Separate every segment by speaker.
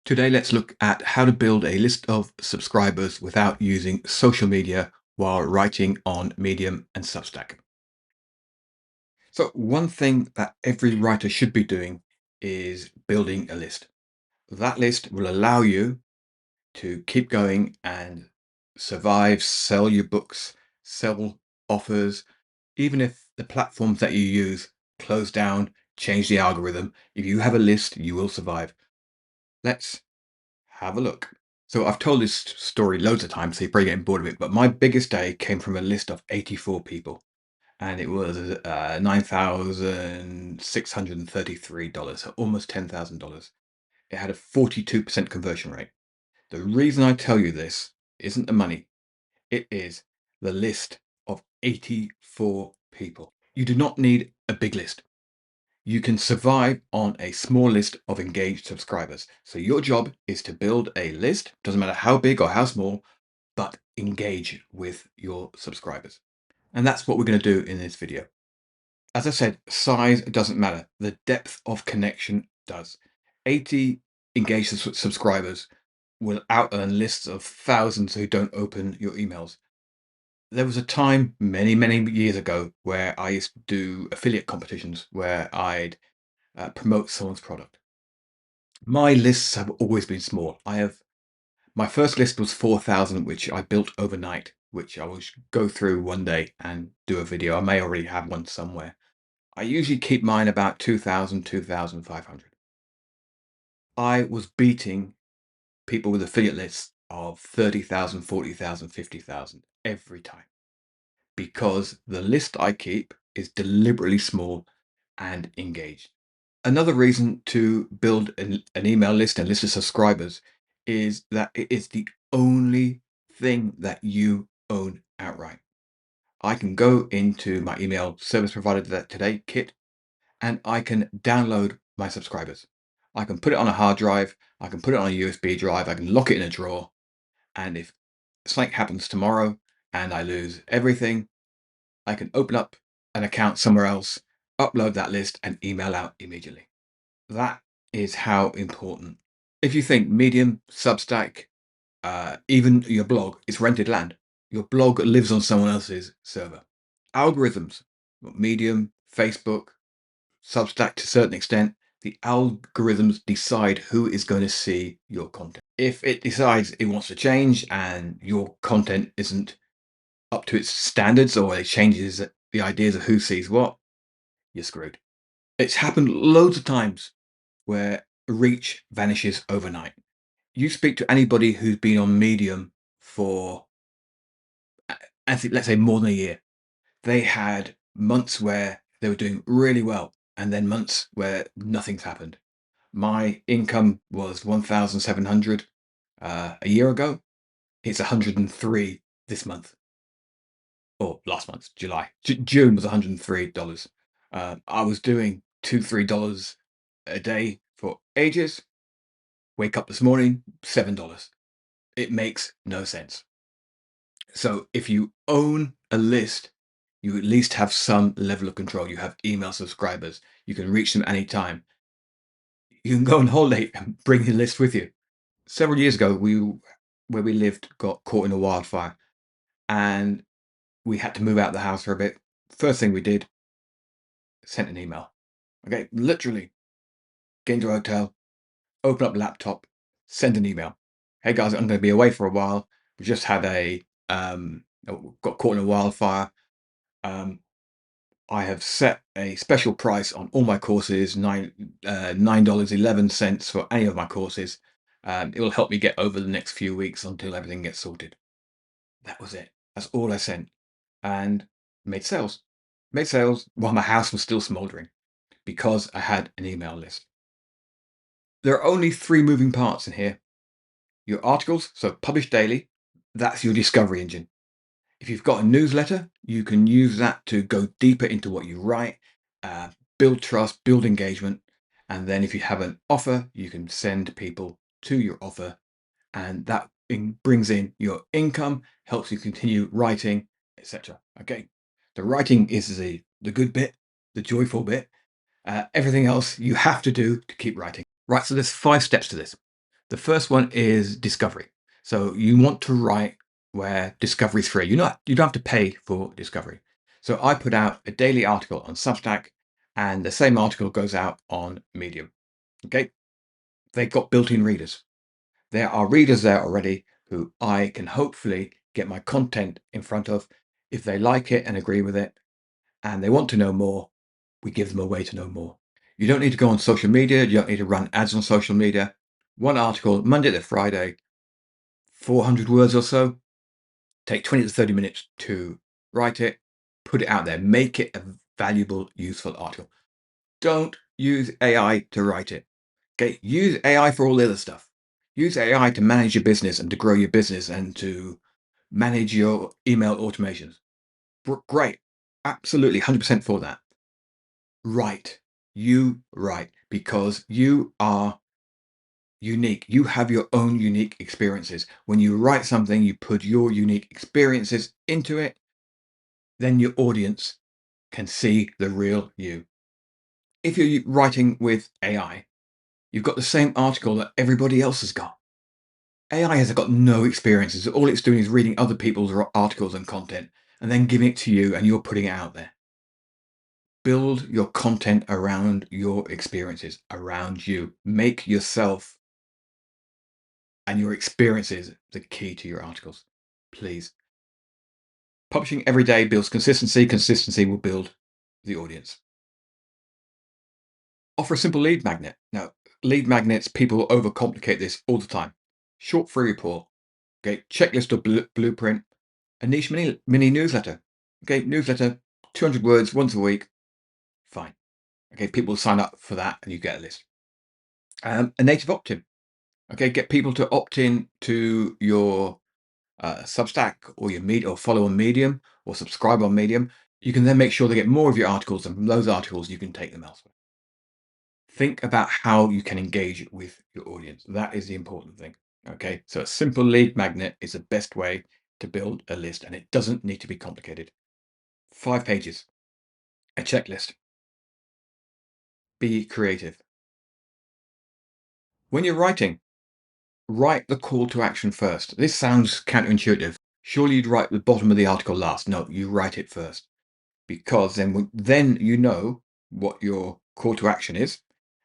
Speaker 1: Today, let's look at how to build a list of subscribers without using social media while writing on Medium and Substack. So one thing that every writer should be doing is building a list. That list will allow you to keep going and survive, sell your books, sell offers, even if the platforms that you use close down, change the algorithm. If you have a list, you will survive. Let's have a look. So I've told this story loads of times, so you're probably getting bored of it. But my biggest day came from a list of 84 people, and it was $9,633, so almost $10,000. It had a 42% conversion rate. The reason I tell you this isn't the money; it is the list of 84 people. You do not need a big list. You can survive on a small list of engaged subscribers. So your job is to build a list, doesn't matter how big or how small, but engage with your subscribers. And that's what we're going to do in this video. As I said, size doesn't matter. The depth of connection does. 80 engaged subscribers will out earn lists of thousands who don't open your emails. There was a time many years ago where I used to do affiliate competitions where I'd promote someone's product. My lists have always been small. My first list was 4,000, which I built overnight, which I will go through one day and do a video. I may already have one somewhere. I usually keep mine about 2,000, 2,500. I was beating people with affiliate lists of 30,000, 40,000, 50,000 every time because the list I keep is deliberately small and engaged. Another reason to build an email list and list of subscribers is that it is the only thing that you own outright. I can go into my email service provider today, Kit, and I can download my subscribers. I can put it on a hard drive, I can put it on a USB drive, I can lock it in a drawer, and if something happens tomorrow and I lose everything, I can open up an account somewhere else, upload that list, and email out immediately. That is how important. If you think Medium, Substack, even your blog is rented land, your blog lives on someone else's server. Algorithms, Medium, Facebook, Substack to a certain extent, the algorithms decide who is going to see your content. If it decides it wants to change and your content isn't up to its standards or it changes the ideas of who sees what, you're screwed. It's happened loads of times where reach vanishes overnight. You speak to anybody who's been on Medium for, let's say, more than a year. They had months where they were doing really well, and then months where nothing's happened. My income was 1,700 a year ago. It's 103 this month, or last month, July. June was $103. I was doing $2, $3 a day for ages. Wake up this morning, $7. It makes no sense. So if you own a list, you at least have some level of control. You have email subscribers. You can reach them anytime. You can go on holiday and bring the list with you. Several years ago, where we lived got caught in a wildfire, and we had to move out of the house for a bit. First thing we did, sent an email. Okay, literally get into a hotel, open up laptop, send an email. Hey guys, I'm going to be away for a while. We just had got caught in a wildfire. Um, I have set a special price on all my courses, $9.11 for any of my courses. It will help me get over the next few weeks until everything gets sorted. That was it. That's all I sent, and made sales. Made sales while my house was still smouldering because I had an email list. There are only three moving parts in here. Your articles, so publish daily, that's your discovery engine. If you've got a newsletter, you can use that to go deeper into what you write, uh, build trust, build engagement. And then if you have an offer, you can send people to your offer, and that brings in your income, helps you continue writing, etc. Okay. The writing is the good bit, the joyful bit. Everything else you have to do to keep writing. Right. So there's 5 steps to this. The first one is discovery. So you want to write where discovery is free. You don't have to pay for discovery. So I put out a daily article on Substack, and the same article goes out on Medium. Okay. They've got built-in readers. There are readers there already who I can hopefully get my content in front of. If they like it and agree with it and they want to know more, we give them a way to know more. You don't need to go on social media. You don't need to run ads on social media. One article, Monday to Friday, 400 words or so. Take 20 to 30 minutes to write it, put it out there, make it a valuable, useful article. Don't use AI to write it. Okay, use AI for all the other stuff. Use AI to manage your business and to grow your business and to manage your email automations. Great. Absolutely 100% for that. Write. You write because you are unique. You have your own unique experiences. When you write something, you put your unique experiences into it, then your audience can see the real you. If you're writing with AI, you've got the same article that everybody else has got. AI has got no experiences. All it's doing is reading other people's articles and content and then giving it to you and you're putting it out there. Build your content around your experiences, around you. Make yourself and your experiences the key to your articles, please. Publishing every day builds consistency. Consistency will build the audience. Offer a simple lead magnet. Now, lead magnets, people overcomplicate this all the time. Short free report, okay, checklist or blueprint, a niche mini newsletter. Okay, newsletter, 200 words once a week. Fine. Okay, people sign up for that and you get a list. A native opt-in. Okay, get people to opt in to your Substack or your Medium or follow on Medium or subscribe on Medium. You can then make sure they get more of your articles, and from those articles, you can take them elsewhere. Think about how you can engage with your audience. That is the important thing. Okay, so a simple lead magnet is the best way to build a list, and it doesn't need to be complicated. 5 pages, a checklist. Be creative. When you're writing, write the call to action first. This sounds counterintuitive. Surely you'd write the bottom of the article last. No, you write it first, because then you know what your call to action is.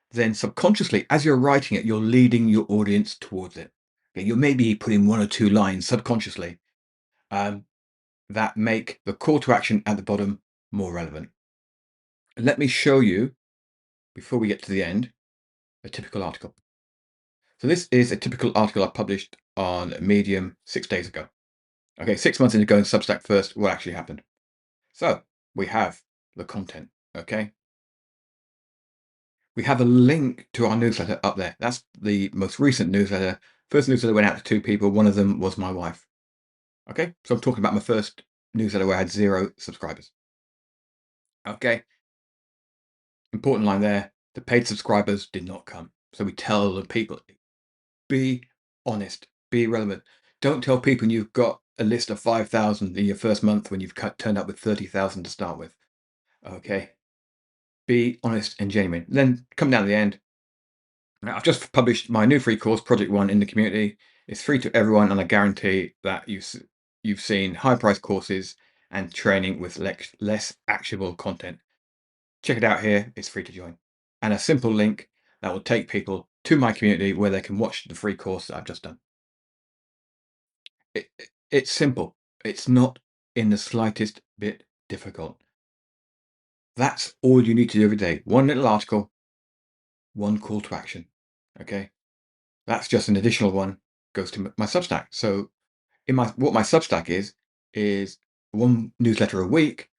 Speaker 1: Then subconsciously, as you're writing it, you're leading your audience towards it. Okay, you may be putting 1 or 2 lines subconsciously that make the call to action at the bottom more relevant. Let me show you, before we get to the end, a typical article. So this is a typical article I published on Medium 6 days ago. Okay, 6 months into going Substack first, what actually happened? So we have the content, okay? We have a link to our newsletter up there. That's the most recent newsletter. First newsletter went out to 2 people. One of them was my wife. Okay, so I'm talking about my first newsletter where I had 0 subscribers. Okay, important line there. The paid subscribers did not come. So we tell the people, be honest, be relevant. Don't tell people you've got a list of 5,000 in your first month when you've turned up with 30,000 to start with. Okay, be honest and genuine. Then come down to the end. Now, I've just published my new free course, Project One, in the community. It's free to everyone, and I guarantee that you've seen high-priced courses and training with less actionable content. Check it out here. It's free to join. And a simple link that will take people to my community where they can watch the free course that I've just done. It's simple. It's not in the slightest bit difficult. That's all you need to do every day. One little article, one call to action. Okay. That's just an additional one, goes to my Substack. So what my Substack is one newsletter a week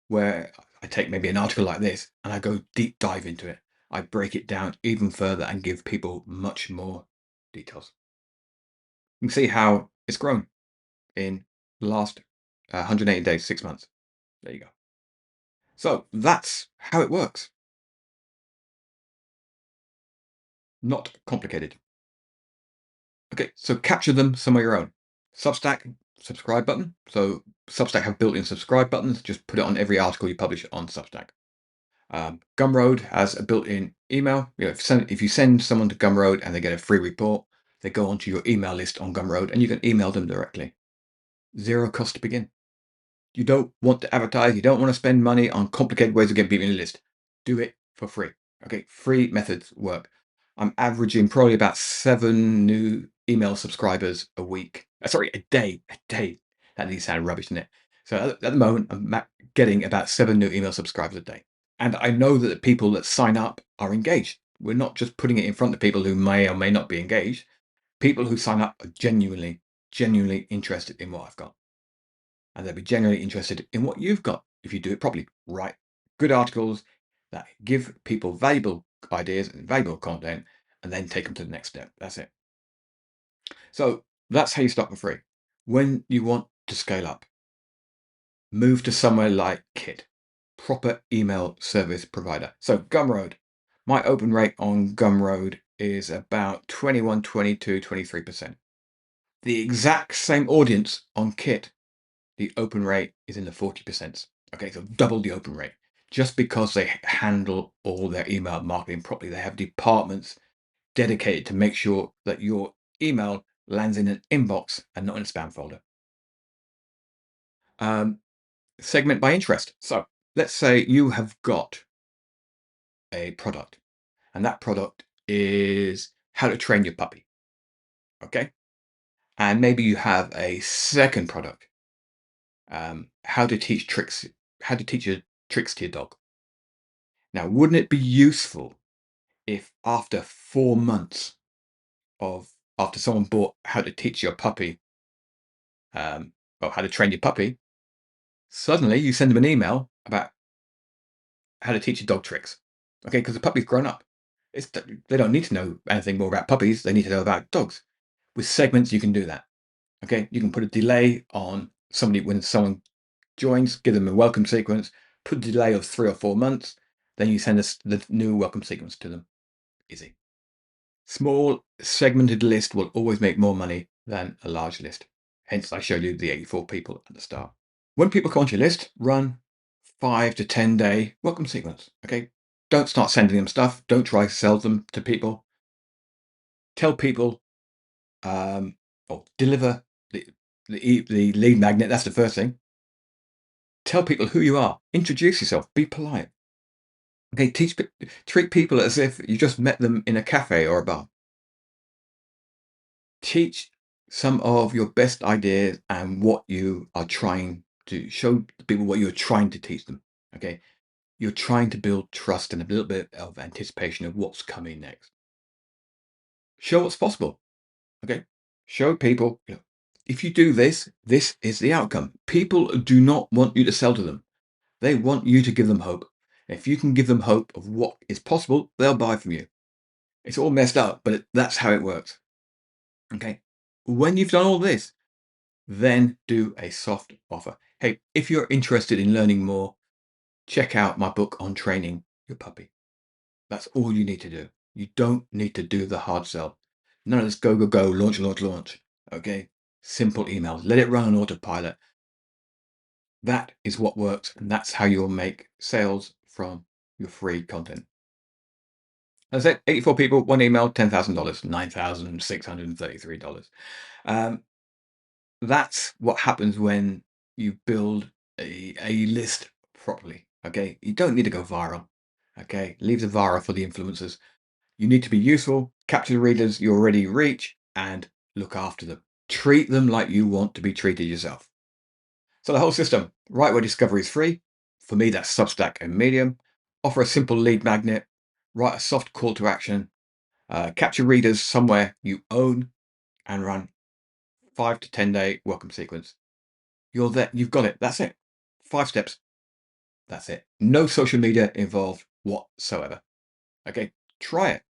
Speaker 1: where I take maybe an article like this and I go deep dive into it. I break it down even further and give people much more details. You can see how it's grown in the last 180 days, 6 months. There you go. So that's how it works. Not complicated. Okay, so capture them some of your own. Substack, subscribe button. So Substack have built-in subscribe buttons. Just put it on every article you publish on Substack. Gumroad has a built-in email. If you send someone to Gumroad and they get a free report, They go onto your email list on Gumroad and you can email them directly. Zero cost to begin. You don't want to advertise. You don't want to spend money on complicated ways of getting people in your list. Do it for free. Okay, free methods work. I'm averaging probably about 7 new email subscribers a week. Sorry, a day. A day. That needs to sound rubbish, doesn't it? So at the moment, I'm getting about 7 new email subscribers a day. And I know that the people that sign up are engaged. We're not just putting it in front of people who may or may not be engaged. People who sign up are genuinely interested in what I've got. And they'll be genuinely interested in what you've got if you do it properly. Write good articles that give people valuable ideas and valuable content, and then take them to the next step. That's it. So that's how you start for free. When you want to scale up, move to somewhere like Kit, proper email service provider. So Gumroad, my open rate on Gumroad is about 21, 22, 23%. The exact same audience on Kit, the open rate is in the 40%. Okay, so double the open rate. Just because they handle all their email marketing properly, they have departments dedicated to make sure that your email lands in an inbox and not in a spam folder. Segment by interest. So let's say you have got a product, and that product is how to train your puppy. Okay, and maybe you have a second product, how to teach your tricks to your dog. Now, wouldn't it be useful if after 4 months after someone bought how to teach your puppy, or how to train your puppy, suddenly you send them an email about how to teach your dog tricks? Okay, because the puppy's grown up. They don't need to know anything more about puppies. They need to know about dogs. With segments, you can do that. Okay, you can put a delay on somebody when someone joins, give them a welcome sequence, put a delay of 3 or 4 months, then you send us the new welcome sequence to them. Easy. Small segmented list will always make more money than a large list. Hence, I showed you the 84 people at the start. When people come onto your list, run 5 to 10 day welcome sequence. Okay, don't start sending them stuff. Don't try to sell them to people. Tell people, or deliver the lead magnet. That's the first thing. Tell people who you are. Introduce yourself. Be polite. Okay, treat people as if you just met them in a cafe or a bar. Teach some of your best ideas and what you are trying to show people, what you're trying to teach them. Okay, you're trying to build trust and a little bit of anticipation of what's coming next. Show what's possible. Okay, show people, if you do this, this is the outcome. People do not want you to sell to them. They want you to give them hope. If you can give them hope of what is possible, they'll buy from you. It's all messed up, but that's how it works. Okay. When you've done all this, then do a soft offer. Hey, if you're interested in learning more, check out my book on training your puppy. That's all you need to do. You don't need to do the hard sell. None of this go, go, go, launch, launch, launch. Okay. Simple emails. Let it run on autopilot. That is what works. And that's how you'll make sales from your free content. As I said, 84 people, one email, $10,000, $9,633. That's what happens when you build a list properly. Okay, you don't need to go viral. Okay, leave the viral for the influencers. You need to be useful, capture the readers you already reach, and look after them. Treat them like you want to be treated yourself. So the whole system, right where discovery is free. For me, that's Substack and Medium. Offer a simple lead magnet. Write a soft call to action. Capture readers somewhere you own, and run 5 to 10 day welcome sequence. You're there. You've got it. That's it. 5 steps. That's it. No social media involved whatsoever. Okay. Try it.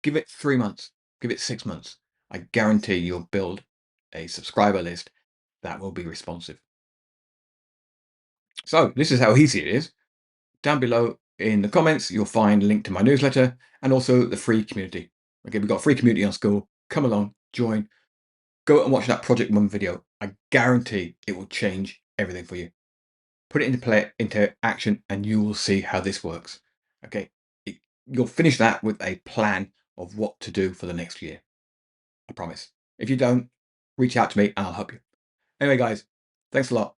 Speaker 1: Give it 3 months. Give it 6 months. I guarantee you'll build a subscriber list that will be responsive. So this is how easy it is. Down below in the comments, you'll find a link to my newsletter and also the free community. Okay. We've got a free community on School. Come along, join, go and watch that Project Mum video. I guarantee it will change everything for you. Put it into action, and you will see how this works. Okay, you'll finish that with a plan of what to do for the next year. I promise. If you don't, reach out to me and I'll help you. Anyway, guys, thanks a lot.